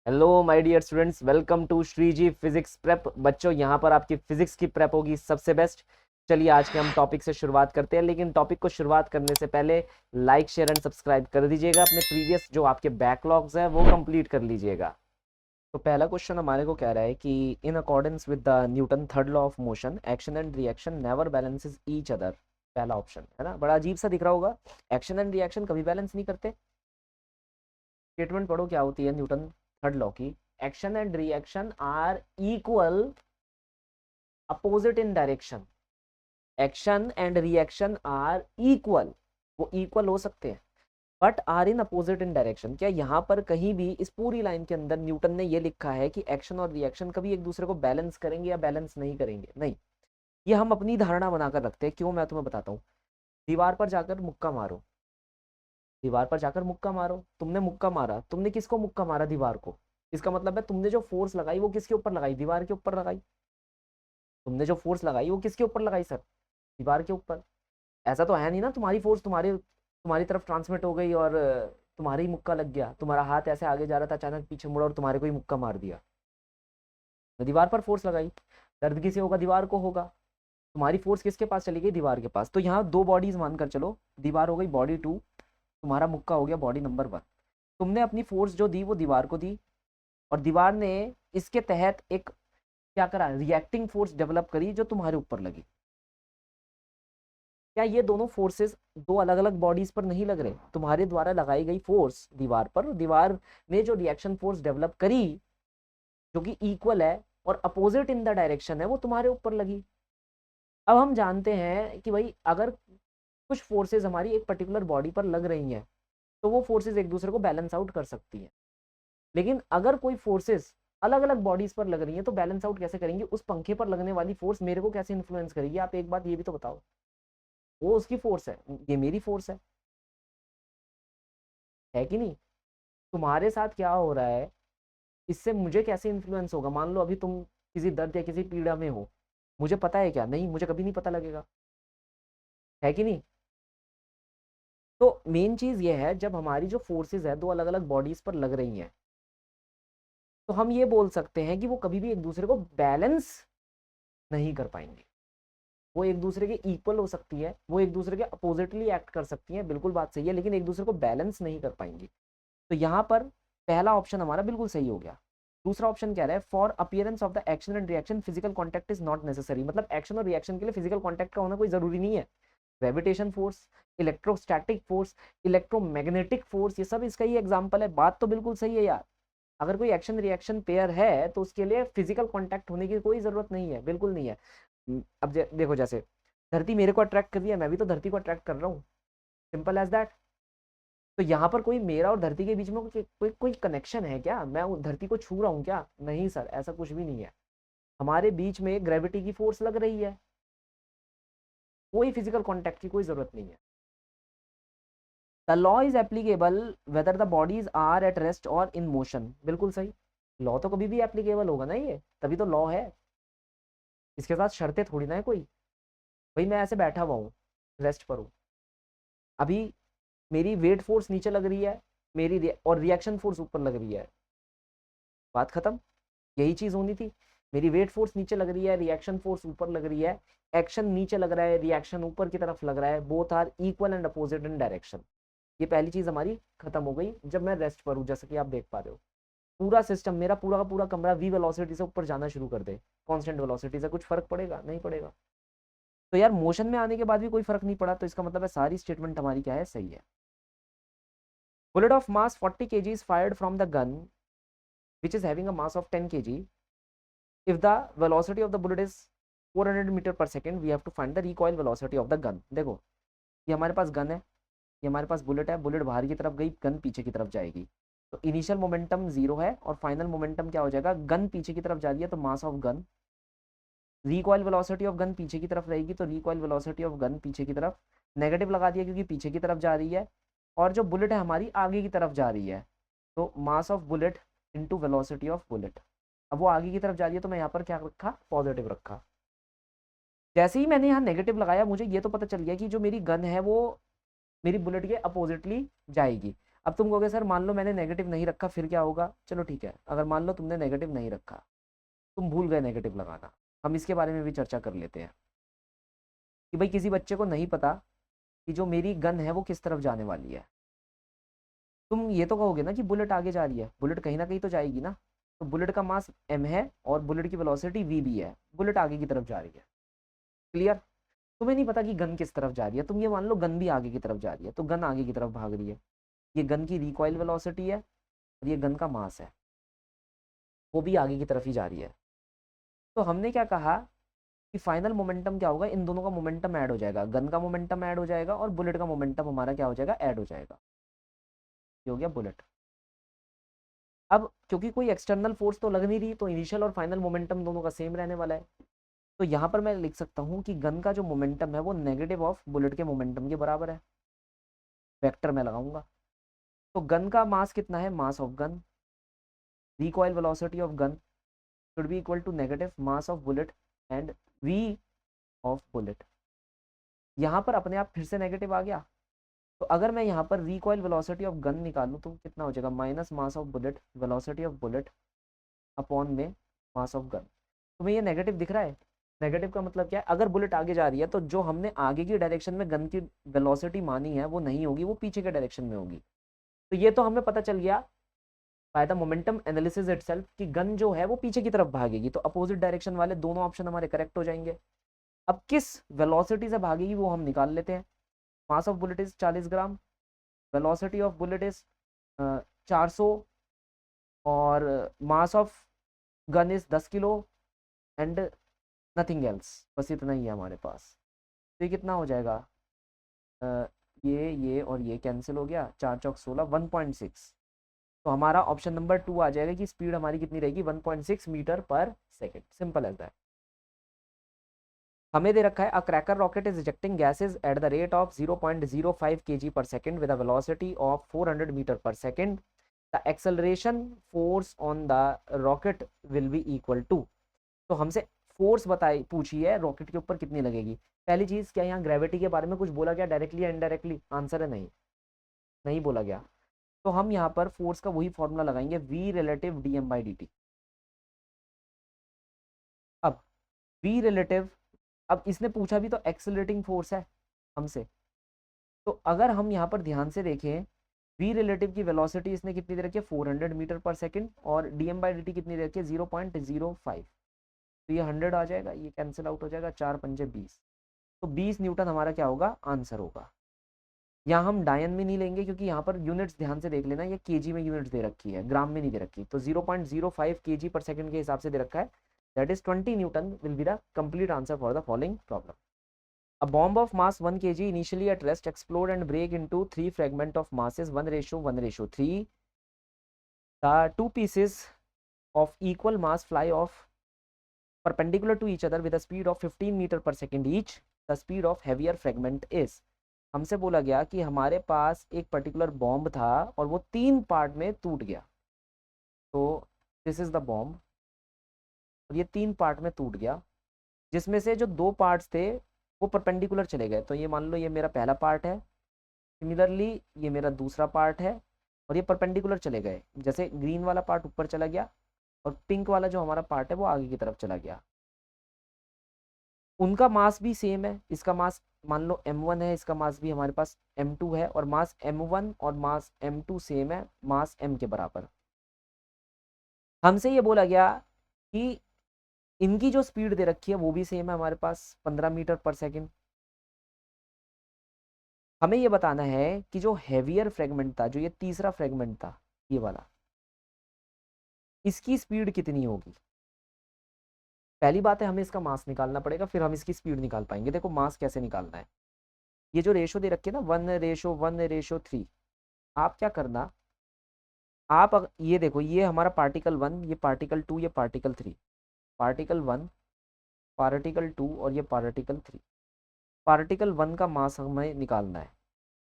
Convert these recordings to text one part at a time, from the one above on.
Hello my dear students, welcome to Shri ji physics prep. बच्चों, यहाँ पर आपकी फिजिक्स की प्रेप होगी सबसे बेस्ट। चलिए आज के हम टॉपिक से शुरुआत करते हैं, लेकिन टॉपिक को शुरुआत करने से पहले लाइक शेयर एंड सब्सक्राइब कर दीजिएगा। अपने प्रीवियस जो आपके बैकलॉग्स हैं वो कंप्लीट कर लीजिएगा। तो पहला क्वेश्चन हमारे को कह रहा है कि in accordance with the Newton third law of motion action and reaction never balances each other. पहला ऑप्शन है ना, बड़ा अजीब सा दिख रहा होगा। एक्शन एंड रिएक्शन कभी बैलेंस नहीं करते। स्टेटमेंट पढ़ो क्या होती है न्यूटन थर्ड लॉ की। Action and reaction are equal opposite in direction. Action and reaction are equal, वो इक्वल हो सकते हैं but are in opposite in direction. क्या यहाँ पर कहीं भी इस पूरी लाइन के अंदर न्यूटन ने ये लिखा है कि एक्शन और रिएक्शन कभी एक दूसरे को बैलेंस करेंगे या बैलेंस नहीं करेंगे? नहीं, ये हम अपनी धारणा बनाकर रखते हैं। क्यों, मैं तुम्हें बताता हूँ। दीवार पर जाकर मुक्का मारो, दीवार पर जाकर मुक्का मारो। तुमने मुक्का मारा, तुमने किसको मुक्का मारा? दीवार को। इसका मतलब है तुमने जो फोर्स लगाई वो किसके ऊपर लगाई? दीवार के ऊपर लगाई। तुमने जो फोर्स लगाई वो किसके ऊपर लगाई सर? दीवार के ऊपर। ऐसा तो है नहीं ना तुम्हारी फोर्स तुम्हारे तुम्हारी तरफ ट्रांसमिट हो गई और तुम्हारे ही मुक्का लग गया। तुम्हारा हाथ ऐसे आगे जा रहा था, अचानक पीछे मुड़ा और तुम्हारे को ही मुक्का मार दिया। तो दीवार पर फोर्स लगाई, दर्द किसे होगा? दीवार को होगा। तुम्हारी फोर्स किसके पास चली गई? दीवार के पास। तो यहाँ दो बॉडीज मानकर चलो, दीवार हो गई बॉडी 2, तुम्हारा मुक्का हो गया बॉडी नंबर 1। तुमने अपनी फोर्स जो दी वो दीवार को दी, और दीवार ने इसके तहत एक क्या करा? रिएक्टिंग फोर्स डेवलप करी जो तुम्हारे ऊपर लगी। क्या ये दोनों फोर्सेस दो अलग अलग बॉडीज पर नहीं लग रहे? तुम्हारे द्वारा लगाई गई फोर्स दीवार पर, दीवार ने जो रिएक्शन फोर्स डेवलप करी जो कि इक्वल है और अपोजिट इन द डायरेक्शन है, वो तुम्हारे ऊपर लगी। अब हम जानते हैं कि भाई अगर कुछ फोर्सेस हमारी एक पर्टिकुलर बॉडी पर लग रही हैं तो वो फोर्सेस एक दूसरे को बैलेंस आउट कर सकती हैं। लेकिन अगर कोई फोर्सेस अलग अलग बॉडीज पर लग रही है तो बैलेंस आउट कैसे करेंगे? उस पंखे पर लगने वाली फोर्स मेरे को कैसे इन्फ्लुएंस करेगी? आप एक बात ये भी तो बताओ। वो उसकी फोर्स है, ये मेरी फोर्स है कि नहीं? तुम्हारे साथ क्या हो रहा है, इससे मुझे कैसे इन्फ्लुएंस होगा? मान लो अभी तुम किसी दर्द या किसी पीड़ा में हो, मुझे पता है क्या? नहीं, मुझे कभी नहीं पता लगेगा, है कि नहीं? तो मेन चीज ये है, जब हमारी जो फोर्सेस है दो अलग अलग बॉडीज पर लग रही हैं तो हम ये बोल सकते हैं कि वो कभी भी एक दूसरे को बैलेंस नहीं कर पाएंगे। वो एक दूसरे के इक्वल हो सकती है, वो एक दूसरे के अपोजिटली एक्ट कर सकती हैं, बिल्कुल बात सही है, लेकिन एक दूसरे को बैलेंस नहीं कर पाएंगी। तो यहाँ पर पहला ऑप्शन हमारा बिल्कुल सही हो गया। दूसरा ऑप्शन कह रहा है for appearance of the action and reaction physical contact is not necessary. मतलब एक्शन और रिएक्शन के लिए फिजिकल कॉन्टैक्ट का होना कोई जरूरी नहीं है। Gravitation force, electrostatic force, electromagnetic force, ये सब इसका ही एग्जाम्पल है। बात तो बिल्कुल सही है यार। अगर कोई एक्शन रिएक्शन पेयर है तो उसके लिए फिजिकल कांटेक्ट होने की कोई जरूरत नहीं है, बिल्कुल नहीं है। अब देखो, जैसे धरती मेरे को अट्रैक्ट कर रही है, मैं भी तो धरती को अट्रैक्ट कर रहा हूँ। Simple as that. तो यहाँ पर कोई मेरा और धरती के बीच में कोई कनेक्शन है क्या? मैं धरती को छू रहा हूँ क्या? नहीं सर, ऐसा कुछ भी नहीं है। हमारे बीच में ग्रेविटी की फोर्स लग रही है, कोई फिजिकल कॉन्टैक्ट की कोई जरूरत नहीं है। The law is applicable whether the bodies are at rest और इन मोशन। बिल्कुल सही। लॉ तो कभी भी एप्लीकेबल होगा ना, ये तभी तो लॉ है। इसके साथ शर्तें थोड़ी ना है कोई। भाई मैं ऐसे बैठा हुआ हूँ, रेस्ट पर हूँ, अभी मेरी वेट फोर्स नीचे लग रही है, और रिएक्शन फोर्स ऊपर लग रही है, बात खत्म। यही चीज होनी थी। मेरी वेट फोर्स नीचे लग रही है, रिएक्शन फोर्स ऊपर लग रही है। एक्शन नीचे लग रहा है, रिएक्शन ऊपर की तरफ लग रहा है, both are equal and opposite in direction. ये पहली चीज हमारी खत्म हो गई जब मैं रेस्ट पर हूँ। जैसे कि आप देख पा रहे हो, पूरा सिस्टम मेरा पूरा का पूरा कमरा वी वेलोसिटी से ऊपर जाना शुरू कर दे, कांस्टेंट वेलोसिटी से। कुछ फर्क पड़ेगा? नहीं पड़ेगा। तो यार मोशन में आने के बाद भी कोई फर्क नहीं पड़ा, तो इसका मतलब है सारी स्टेटमेंट हमारी क्या है? सही है। Bullet of mass 40 kg is fired from the gun which is having a mass of 10 kg. If the velocity of the bullet is 400 metre per second, we have to find the recoil velocity of the gun. देखो, ये हमारे पास gun है, ये हमारे पास bullet है, bullet बाहर की तरफ गई, गन पीछे की तरफ जाएगी। तो इनिशियल मोमेंटम 0 है और फाइनल मोमेंटम क्या हो जाएगा? गन पीछे की तरफ जा रही है तो मास of gun. Recoil velocity of gun पीछे की तरफ रहेगी तो रिकॉइल वेलोसिटी ऑफ गन पीछे की तरफ। नेगेटिव लगा दिया क्योंकि पीछे की तरफ जा रही है, और जो बुलेट है हमारी आगे की तरफ जा रही है, तो मास of bullet into velocity of bullet. अब वो आगे की तरफ जा रही है तो मैं यहाँ पर क्या रखा? पॉजिटिव रखा। जैसे ही मैंने यहाँ नेगेटिव लगाया, मुझे ये तो पता चल गया कि जो मेरी गन है वो मेरी बुलेट के अपोजिटली जाएगी। अब तुम कहोगे सर मान लो मैंने नेगेटिव नहीं रखा फिर क्या होगा, चलो ठीक है, अगर मान लो तुमने नेगेटिव नहीं रखा, तुम भूल गए नेगेटिव लगाना, हम इसके बारे में भी चर्चा कर लेते हैं कि भाई किसी बच्चे को नहीं पता कि जो मेरी गन है वो किस तरफ जाने वाली है। तुम ये तो कहोगे ना कि बुलेट आगे जा रही है, बुलेट कहीं ना कहीं तो जाएगी ना, तो बुलेट का मास m है और बुलेट की वेलोसिटी v भी है, बुलेट आगे की तरफ जा रही है। क्लियर? तुम्हें नहीं पता कि गन किस तरफ जा रही है, तुम ये मान लो गन भी आगे की तरफ जा रही है, तो गन आगे की तरफ भाग रही है, ये गन की रिकॉइल वेलोसिटी है और ये गन का मास है, वो भी आगे की तरफ ही जा रही है। तो हमने क्या कहा कि फाइनल मोमेंटम क्या होगा, इन दोनों का मोमेंटम ऐड हो जाएगा, गन का मोमेंटम ऐड हो जाएगा और बुलेट का मोमेंटम हमारा क्या हो जाएगा, ऐड हो जाएगा, ये हो गया बुलेट। अब क्योंकि कोई एक्सटर्नल फोर्स तो लग नहीं रही, तो इनिशियल और फाइनल मोमेंटम दोनों का सेम रहने वाला है। तो यहाँ पर मैं लिख सकता हूँ कि गन का जो मोमेंटम है वो नेगेटिव ऑफ बुलेट के मोमेंटम के बराबर है, वेक्टर में लगाऊंगा। तो गन का मास कितना है, mass of gun, recoil velocity of gun should be equal to negative mass of bullet and v of bullet. यहाँ पर अपने आप फिर से नेगेटिव आ गया, तो अगर मैं यहाँ पर रिकॉइल वेलोसिटी ऑफ गन निकालूँ तो कितना हो जाएगा, minus mass of bullet velocity of bullet upon में मास ऑफ गन। तुम्हें ये नेगेटिव दिख रहा है, नेगेटिव का मतलब क्या है, अगर बुलेट आगे जा रही है तो जो हमने आगे की डायरेक्शन में गन की वेलोसिटी मानी है वो नहीं होगी, वो पीछे के डायरेक्शन में होगी। तो ये तो हमें पता चल गया by the momentum analysis itself कि गन जो है वो पीछे की तरफ भागेगी, तो अपोजिट डायरेक्शन वाले दोनों ऑप्शन हमारे करेक्ट हो जाएंगे। अब किस वेलोसिटी से भागेगी वो हम निकाल लेते हैं। मास of bullet is 40 gram, velocity of bullet is 400 और मास of gun is 10 kilo and nothing else, बस इतना ही है हमारे पास। तो ये कितना हो जाएगा, ये और ये कैंसिल हो गया, 4 चौक 16, 1.6। तो हमारा ऑप्शन नंबर 2 आ जाएगा कि स्पीड हमारी कितनी रहेगी, 1.6 metre per second. Simple as that. हमें दे रखा है a cracker rocket is ejecting gases at the rate of 0.05 kg per second with a velocity of 400 metre per second, the acceleration force on the rocket will be equal to. तो हमसे force बताई पूछी है rocket के ऊपर कितनी लगेगी। पहली चीज, क्या यहाँ ग्रेविटी के बारे में कुछ बोला गया डायरेक्टली या इनडायरेक्टली, आंसर है नहीं, नहीं बोला गया। तो हम यहाँ पर फोर्स का वही फॉर्मूला लगाएंगे, v रिलेटिव dm/dt। अब v रिलेटिव, अब इसने पूछा भी तो एक्सेलरेटिंग फोर्स है हमसे, तो अगर हम यहाँ पर ध्यान से देखें, v रिलेटिव की वेलोसिटी इसने कितनी दे रखी है, 400 मीटर पर सेकेंड, और dm/dt कितनी दे रखी है, 0.05। तो ये 100 आ जाएगा, ये कैंसिल आउट हो जाएगा, 4 पंजे 20, तो 20 न्यूटन हमारा क्या होगा, आंसर होगा। यहाँ हम डायन में नहीं लेंगे क्योंकि यहाँ पर यूनिट्स ध्यान से देख लेना, ये केजी में यूनिट्स दे रखी है, ग्राम में नहीं दे रखी। तो 0.05 kg पर सेकंड के हिसाब से दे रखा है, that is 20 Newton will be the complete answer for the following problem. A bomb of mass 1 kg initially at rest explode and break into 3 fragments of masses 1:1:3. The two pieces of equal mass fly off perpendicular to each other with a speed of 15 meter per second each. The speed of heavier fragment is। हमसे बोला गया कि हमारे पास एक particular bomb था और वो 3 part में टूट गया। तो दिस इज द बॉम्ब और ये 3 पार्ट में टूट गया, जिसमें से जो 2 पार्ट्स थे वो परपेंडिकुलर चले गए। तो ये मान लो ये मेरा पहला पार्ट है, सिमिलरली ये मेरा दूसरा पार्ट है और ये परपेंडिकुलर चले गए, जैसे ग्रीन वाला पार्ट ऊपर चला गया और पिंक वाला जो हमारा पार्ट है वो आगे की तरफ चला गया। उनका मास भी सेम है, इसका मास मान लो m1 है, इसका मास भी हमारे पास m2 है, और मास m1 और मास m2 सेम है, मास m के बराबर। हमसे ये बोला गया कि इनकी जो स्पीड दे रखी है वो भी सेम है हमारे पास, 15 मीटर पर सेकेंड। हमें ये बताना है कि जो हैवियर फ्रेगमेंट था, जो ये तीसरा फ्रेगमेंट था ये वाला, इसकी स्पीड कितनी होगी। पहली बात है हमें इसका मास निकालना पड़ेगा, फिर हम इसकी स्पीड निकाल पाएंगे। देखो मास कैसे निकालना है, ये जो रेशो दे रखी है ना 1:1:3, आप क्या करना, आप ये देखो, ये हमारा पार्टिकल 1, ये पार्टिकल 2, ये पार्टिकल 3, पार्टिकल 1, पार्टिकल 2 और ये पार्टिकल 3। पार्टिकल 1 का मास हमें निकालना है,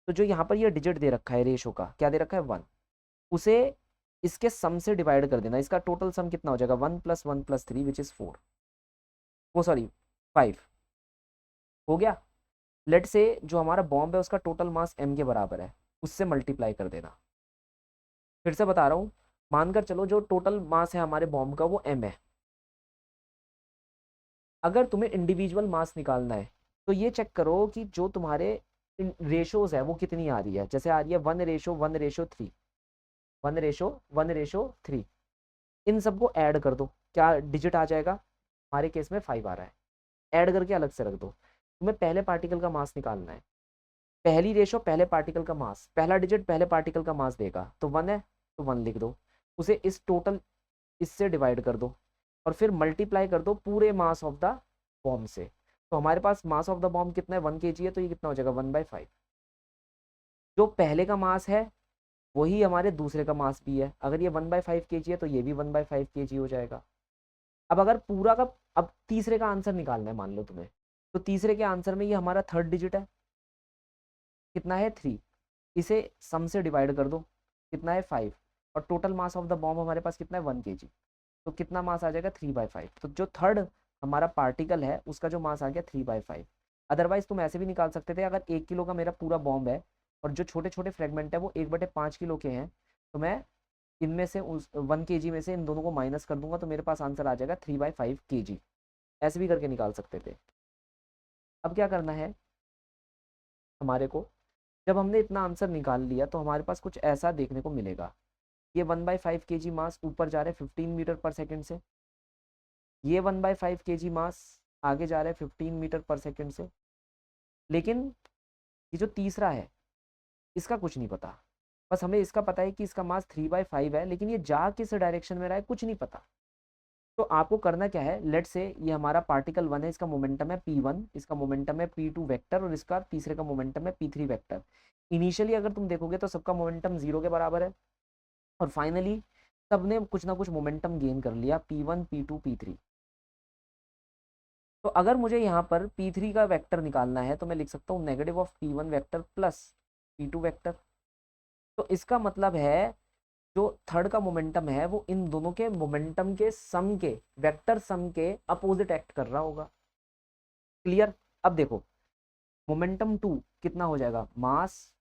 तो जो यहाँ पर ये डिजिट दे रखा है रेशो का, क्या दे रखा है 1, उसे इसके सम से डिवाइड कर देना। इसका टोटल सम कितना हो जाएगा, 1 + 1 + 3 विच इज 4, वो सॉरी 5 हो गया। लेट से जो हमारा बॉम्ब है उसका टोटल मास m के बराबर है, उससे मल्टीप्लाई कर देना। फिर से बता रहा हूँ, मानकर चलो जो टोटल मास है हमारे बॉम्ब का वो m है। अगर तुम्हें इंडिविजुअल मास निकालना है तो ये चेक करो कि जो तुम्हारे रेशोज है वो कितनी आ रही है। जैसे आ रही है 1:1:3, 1:1:3, इन सबको ऐड कर दो, क्या डिजिट आ जाएगा? हमारे केस में 5 आ रहा है। ऐड करके अलग से रख दो। तुम्हें पहले पार्टिकल का मास निकालना है, पहली रेशो पहले पार्टिकल का मास, पहला डिजिट पहले पार्टिकल का मास देगा, तो 1 है तो 1 लिख दो, उसे इस टोटल इससे डिवाइड कर दो और फिर मल्टीप्लाई कर दो पूरे मास ऑफ द बॉम्ब से। तो हमारे पास मास ऑफ द बॉम्ब कितना है, 1 kg है, तो ये कितना हो जाएगा 1/5। जो पहले का मास है वही हमारे दूसरे का मास भी है। अगर ये 1/5 kg है तो ये भी 1/5 kg हो जाएगा। अब अगर पूरा का, अब तीसरे का आंसर निकालना है मान लो तुम्हें, तो तीसरे के आंसर में ये हमारा थर्ड डिजिट है, कितना है 3, इसे सम से डिवाइड कर दो, कितना है 5, और total mass of the bomb हमारे पास कितना है 1 kg, तो कितना मास आ जाएगा 3/5। तो जो थर्ड हमारा पार्टिकल है उसका जो मास आ गया 3/5। अदरवाइज तुम ऐसे भी निकाल सकते थे, अगर 1 किलो का मेरा पूरा बॉम्ब है और जो छोटे छोटे फ्रेगमेंट है वो 1/5 किलो के हैं, तो मैं इनमें से उस 1 kg में से इन दोनों को माइनस कर दूंगा, तो मेरे पास आंसर आ जाएगा 3/5 kg। ऐसे भी करके निकाल सकते थे। अब क्या करना है हमारे को, जब हमने इतना आंसर निकाल लिया तो हमारे पास कुछ ऐसा देखने को मिलेगा। ये 1/5 kg मास ऊपर जा रहा है 15 मीटर पर सेकेंड से, ये 1/5 kg मास आगे जा रहा है 15 मीटर पर सेकेंड से। लेकिन ये जो तीसरा है इसका कुछ नहीं पता, बस हमें इसका पता है कि इसका मास 3/5 है, लेकिन ये जा किस डायरेक्शन में रहा है कुछ नहीं पता। तो आपको करना क्या है, लेट से ये हमारा पार्टिकल 1 है, इसका मोमेंटम है p1, इसका मोमेंटम है p2 वेक्टर, और इसका तीसरे का मोमेंटम है p3 वेक्टर। इनिशियली अगर तुम देखोगे तो सबका मोमेंटम 0 के बराबर है, और फाइनली सबने कुछ ना कुछ मोमेंटम गेन कर लिया, p1 p2 p3। तो अगर मुझे यहाँ पर p3 का वेक्टर निकालना है तो मैं लिख सकता हूँ negative of p1 vector plus p2 vector. तो इसका मतलब है जो थर्ड का मोमेंटम है वो इन दोनों के मोमेंटम के सम के, वेक्टर सम के अपोजिट एक्ट कर रहा होगा। क्लियर? अब देखो, मोमेंटम 2 कितना हो जाएगा, मास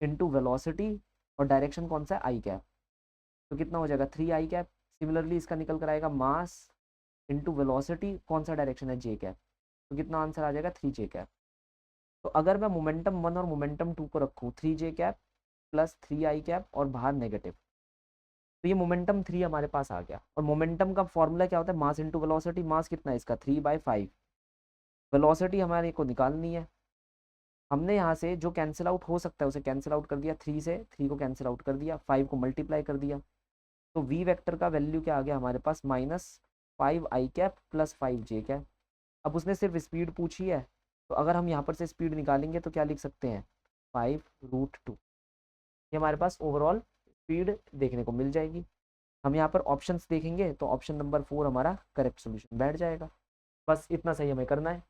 इनटू वेलोसिटी, और डायरेक्शन कौन सा है आई कैप, तो कितना हो जाएगा 3 आई कैप। सिमिलरली इसका निकल कर आएगा मास इनटू वेलोसिटी, कौन सा डायरेक्शन है जे कैप, तो कितना आंसर आ जाएगा 3 जे कैप। तो अगर मैं मोमेंटम 1 और मोमेंटम 2 को रखूँ 3 जे कैप प्लस 3 आई कैप और बाहर नेगेटिव, तो ये मोमेंटम 3 हमारे पास आ गया। और मोमेंटम का फॉर्मूला क्या होता है, मास इनटू वेलोसिटी। मास कितना है इसका 3/5, वेलोसिटी हमारे को निकालनी है। हमने यहाँ से जो कैंसिल आउट हो सकता है उसे कैंसिल आउट कर दिया, 3 से 3 को कैंसिल आउट कर दिया, 5 को मल्टीप्लाई कर दिया, तो वी वेक्टर का वैल्यू क्या आ गया हमारे पास, -5 आई कैप प्लस 5 जे कैप। अब उसने सिर्फ स्पीड पूछी है, तो अगर हम यहाँ पर से स्पीड निकालेंगे तो क्या लिख सकते हैं 5√2। ये हमारे पास ओवरऑल स्पीड देखने को मिल जाएगी। हम यहाँ पर ऑप्शंस देखेंगे तो ऑप्शन नंबर 4 हमारा करेक्ट सोल्यूशन बैठ जाएगा। बस इतना सही हमें करना है।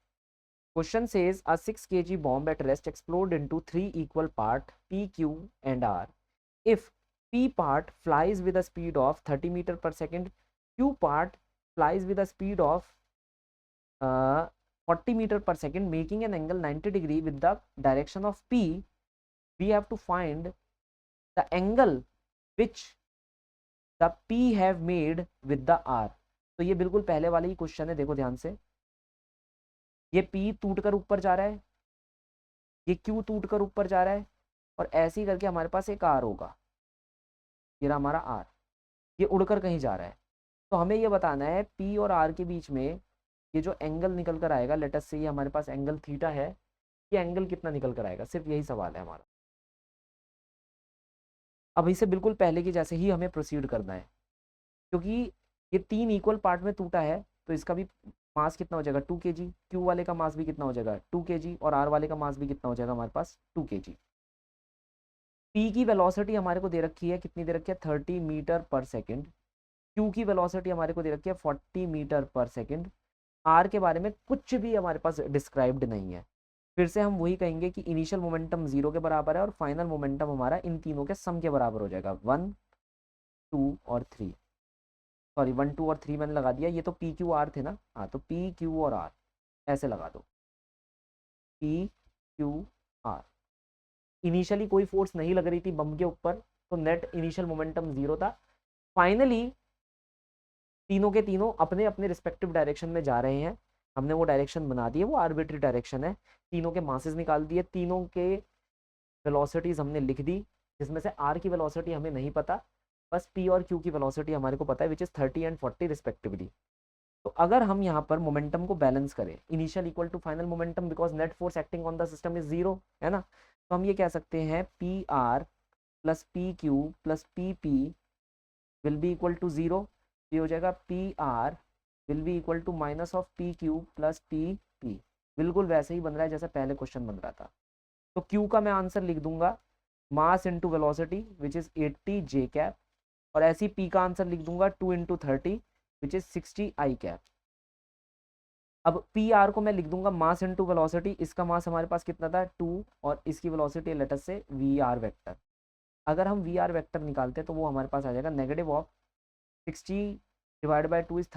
Question says a 6 kg bomb at rest explode into 3 equal part P, Q and R. If P part flies with a speed of 30 meter per second, Q part flies with a speed of 40 meter per second, making an angle 90 degree with the direction of P, we have to find the angle which the P have made with the R। तो ये बिल्कुल पहले वाले ही question है, देखो ध्यान से। ये P टूट कर ऊपर जा रहा है, ये Q टूट कर ऊपर जा रहा है, और ऐसे ही करके हमारे पास एक R होगा, ये रहा हमारा R, ये उड़कर कहीं जा रहा है। तो हमें ये बताना है P और R के बीच में ये जो एंगल निकल कर आएगा, लेटस से ये हमारे पास एंगल थीटा है, ये एंगल कितना निकल कर आएगा, सिर्फ यही सवाल है हमारा। अब इसे बिल्कुल पहले की जैसे ही हमें प्रोसीड करना है, क्योंकि ये 3 इक्वल पार्ट में टूटा है, तो इसका भी मास कितना हो जाएगा 2 kg, Q वाले का मास भी कितना हो जाएगा 2 kg, और R वाले का मास भी कितना हो जाएगा हमारे पास 2 kg। P की वेलोसिटी हमारे को दे रखी है, कितनी दे रखी है 30 मीटर पर सेकेंड। Q की वेलोसिटी हमारे को दे रखी है 40 मीटर पर सेकेंड। R के बारे में कुछ भी हमारे पास डिस्क्राइब्ड नहीं है। फिर से हम वही कहेंगे कि इनिशियल मोमेंटम 0 के बराबर है और फाइनल मोमेंटम हमारा इन तीनों के सम के बराबर हो जाएगा, 1 2 और 3। सॉरी 1 2 और 3 मैंने लगा दिया, ये तो पी क्यू आर थे ना, हाँ तो पी क्यू और आर ऐसे लगा दो, पी क्यू आर। इनिशियली कोई फोर्स नहीं लग रही थी बम के ऊपर, तो नेट इनिशियल मोमेंटम 0 था। फाइनली तीनों के तीनों अपने अपने रिस्पेक्टिव डायरेक्शन में जा रहे हैं। हमने वो डायरेक्शन बना दी है, वो आर्बिट्री डायरेक्शन है। तीनों के मासेस निकाल दिए, तीनों के वेलोसिटीज हमने लिख दी, जिसमें से आर की वेलोसिटी हमें नहीं पता, बस पी और क्यू की वेलोसिटी हमारे को पता है, विच इज 30 एंड 40 रिस्पेक्टिवली। तो अगर हम यहाँ पर मोमेंटम को बैलेंस करें, initial equal to final momentum, because net force acting on the system is 0, है ना, तो हम ये कह सकते हैं P R plus P Q plus P P will be equal to 0। ये हो जाएगा P R will be equal to minus of P Q plus P P. बिल्कुल वैसे ही बन रहा है जैसा पहले क्वेश्चन बन रहा था। तो क्यू का मैं आंसर लिख दूंगा mass into velocity which is 80 J cap, और ऐसी पी का आंसर लिख दूंगा 2 into 30 which is 60 I cap. अब पी आर को मैं लिख दूंगा मास इंटू वेलोसिटी, इसका मास हमारे पास कितना था 2, और इसकी वेलोसिटी लेटर से वी आर वेक्टर। अगर हम वी आर वेक्टर निकालते हैं तो वो हमारे पास आ जाएगा negative of 60 divide by 2 is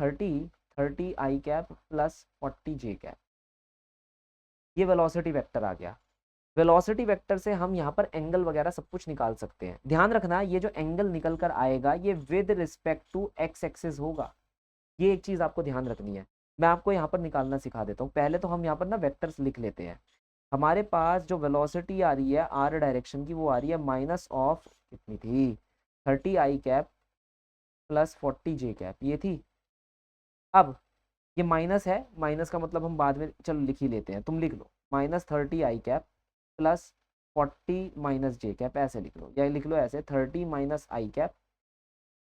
30 I cap plus 40 J cap. ये वेलोसिटी वेक्टर आ गया। वेलोसिटी वेक्टर से हम यहाँ पर एंगल वगैरह सब कुछ निकाल सकते हैं। ध्यान रखना, ये जो एंगल निकल कर आएगा ये with respect to X axis होगा। ये एक चीज आपको ध्यान रखनी है। मैं आपको यहाँ पर निकालना सिखा देता हूँ। पहले तो हम यहाँ पर ना वेक्टर्स लिख लेते हैं। हमारे पास जो वेलोसिटी आ रही है आर डायरेक्शन की, वो आ रही है माइनस ऑफ कितनी थी 30 आई कैप प्लस 40 जे कैप, ये थी। अब ये माइनस है, माइनस का मतलब हम बाद में चलो लिख ही लेते हैं, तुम लिख लो माइनस 30 आई कैप प्लस 40 माइनस जे कैप, ऐसे लिख लो, या लिख लो ऐसे 30 माइनस आई कैप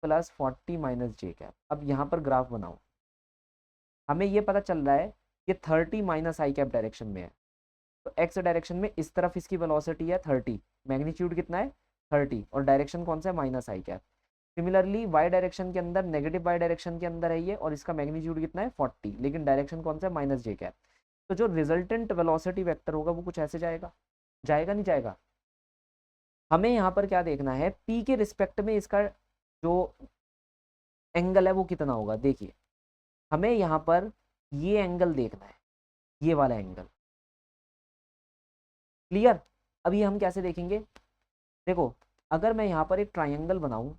प्लस 40 माइनस जे कैप। अब यहाँ पर ग्राफ बनाओ। हमें ये पता चल रहा है ये 30 माइनस आई कैप डायरेक्शन में है, तो एक्स डायरेक्शन में इस तरफ इसकी वेलोसिटी है 30, मैग्नीट्यूड कितना है 30, और डायरेक्शन कौन सा है माइनस आई कैप। सिमिलरली वाई डायरेक्शन के अंदर, नेगेटिव वाई डायरेक्शन के अंदर है ये, और इसका मैग्नीट्यूड कितना है 40, लेकिन डायरेक्शन कौन सा है माइनस जे कैप। तो जो रिजल्टेंट वेलोसिटी वेक्टर होगा वो कुछ ऐसे जाएगा, जाएगा नहीं जाएगा। हमें यहाँ पर क्या देखना है, पी के रिस्पेक्ट में इसका जो एंगल है वो कितना होगा। देखिए हमें यहाँ पर ये एंगल देखना है, ये वाला एंगल, क्लियर। अब ये हम कैसे देखेंगे, देखो अगर मैं यहाँ पर एक ट्राइंगल बनाऊं,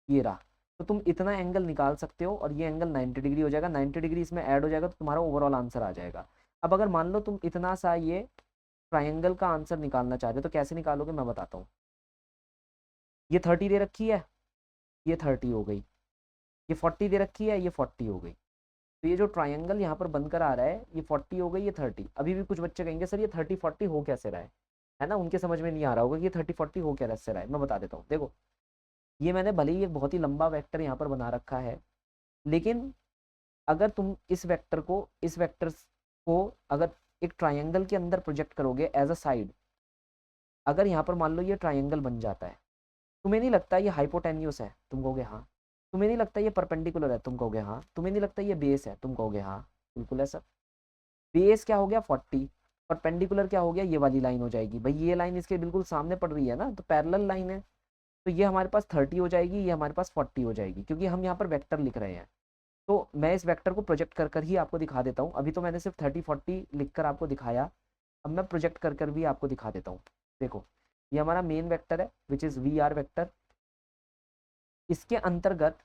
ये रहा, तो तुम इतना एंगल निकाल सकते हो, और ये एंगल 90 डिग्री हो जाएगा, 90 डिग्री इसमें ऐड हो जाएगा तो तुम्हारा ओवरऑल आंसर आ जाएगा। अब अगर मान लो तुम इतना सा ये ट्राइंगल का आंसर निकालना चाह रहे हो, तो कैसे निकालोगे मैं बताता हूँ। ये 30 दे रखी है, ये 30 हो गई, ये 40 दे रखी है, ये 40 हो गई। तो ये जो ट्राइंगल यहाँ पर बनकर आ रहा है ये 40 हो गई, ये 30। अभी भी कुछ बच्चे कहेंगे सर ये 30-40 हो कैसे रहा है ना, उनके समझ में नहीं आ रहा होगा कि ये 30-40 हो कैसे रहा है। मैं बता देता हूँ, देखो ये मैंने भले ही एक बहुत ही लंबा वेक्टर यहाँ पर बना रखा है, लेकिन अगर तुम इस वेक्टर को अगर एक ट्राइंगल के अंदर प्रोजेक्ट करोगे एज अ साइड, अगर यहाँ पर मान लो ये ट्राइंगल बन जाता है, तुम्हें नहीं लगता ये हाइपोटेन्यूस है, तुम कहोगे हाँ। तुम्हें नहीं लगता ये परपेंडिकुलर है, तुम कहोगे हाँ। तुम्हें नहीं लगता ये बेस है, तुम कहोगे हाँ। बिल्कुल है सर। बेस क्या हो गया 40, परपेंडिकुलर क्या हो गया, ये वाली लाइन हो जाएगी। भाई ये लाइन इसके बिल्कुल सामने पड़ रही है ना, तो पैरेलल लाइन है, तो ये हमारे पास 30 हो जाएगी, ये हमारे पास 40 हो जाएगी, क्योंकि हम यहाँ पर वेक्टर लिख रहे हैं। तो मैं इस वेक्टर को प्रोजेक्ट कर कर ही आपको दिखा देता हूँ। अभी तो मैंने सिर्फ 30-40 लिख कर आपको दिखाया, अब मैं प्रोजेक्ट कर कर भी आपको दिखा देता हूँ। देखो ये हमारा मेन वेक्टर है which is V R vector. इसके अंतर्गत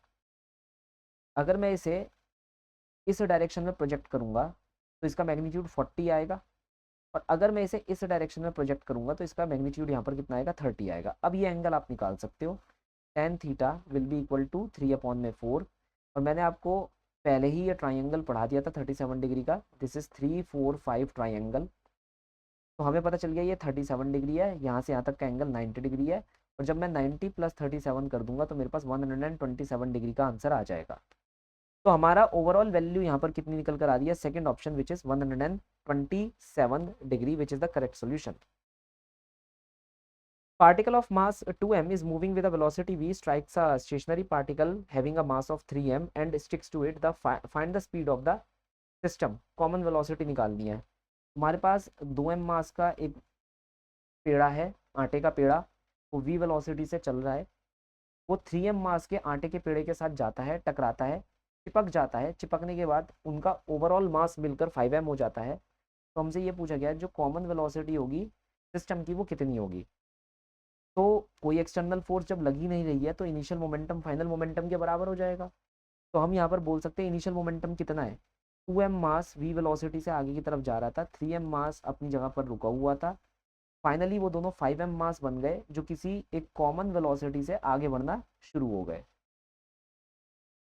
अगर मैं इसे इस डायरेक्शन में प्रोजेक्ट करूँगा तो इसका मैग्नीट्यूड 40 आएगा, और अगर मैं इसे इस डायरेक्शन में प्रोजेक्ट करूँगा तो इसका मैग्नीट्यूड यहाँ पर कितना आएगा 30 आएगा। अब ये एंगल आप निकाल सकते हो, tan theta will be equal to 3/4, और मैंने आपको पहले ही ये ट्राइंगल पढ़ा दिया था 37 डिग्री का, दिस इज 3-4-5 ट्राइंगल। तो हमें पता चल गया ये 37 डिग्री है, यहाँ से यहाँ तक का एंगल 90 डिग्री है, और जब मैं 90 प्लस 37 कर दूंगा तो मेरे पास 127 डिग्री का आंसर आ जाएगा। तो हमारा ओवरऑल वैल्यू यहाँ पर कितनी निकल कर आ रही है, second option which is 127 degree, which is the correct solution. Particle of mass 2m is moving with a velocity v, strikes a stationary particle having a mass of 3m and sticks to it. Find the speed of the system. Common velocity निकालनी है। हमारे पास 2m मास का एक पेड़ा है, आटे का पेड़ा, वो v velocity से चल रहा है। वो 3m मास के आटे के पेड़े के साथ जाता है, टकराता है, चिपक जाता है। चिपकने के बाद उनका ओवरऑल मास मिलकर 5m हो जाता है। तो हमसे ये पूछा गया जो कॉमन वेलोसिटी होगी सिस्टम की वो कितनी होगी। तो कोई एक्सटर्नल फोर्स जब लगी नहीं रही है तो इनिशियल मोमेंटम फाइनल मोमेंटम के बराबर हो जाएगा। तो हम यहाँ पर बोल सकते हैं इनिशियल मोमेंटम कितना है, 2m मास v वेलोसिटी से आगे की तरफ जा रहा था, 3m मास अपनी जगह पर रुका हुआ था, फाइनली वो दोनों 5m मास बन गए जो किसी एक कॉमन वेलोसिटी से आगे बढ़ना शुरू हो गए।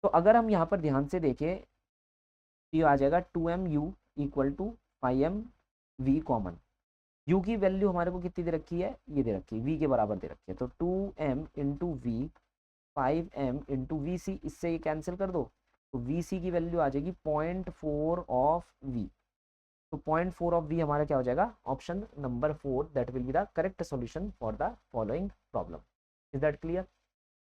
तो अगर हम यहाँ पर ध्यान से देखें तो ये आ जाएगा 2mu equal to 5mv common. u की वैल्यू हमारे को कितनी दे रखी है, ये दे रखी है v के बराबर दे रखी है, तो 2m into V 5m into V C, इससे ये कैंसिल कर दो तो वी सी की वैल्यू आ जाएगी 0.4 ऑफ v। तो 0.4 ऑफ v हमारा क्या हो जाएगा, option number 4 that will be the correct solution for the following problem. Is that clear?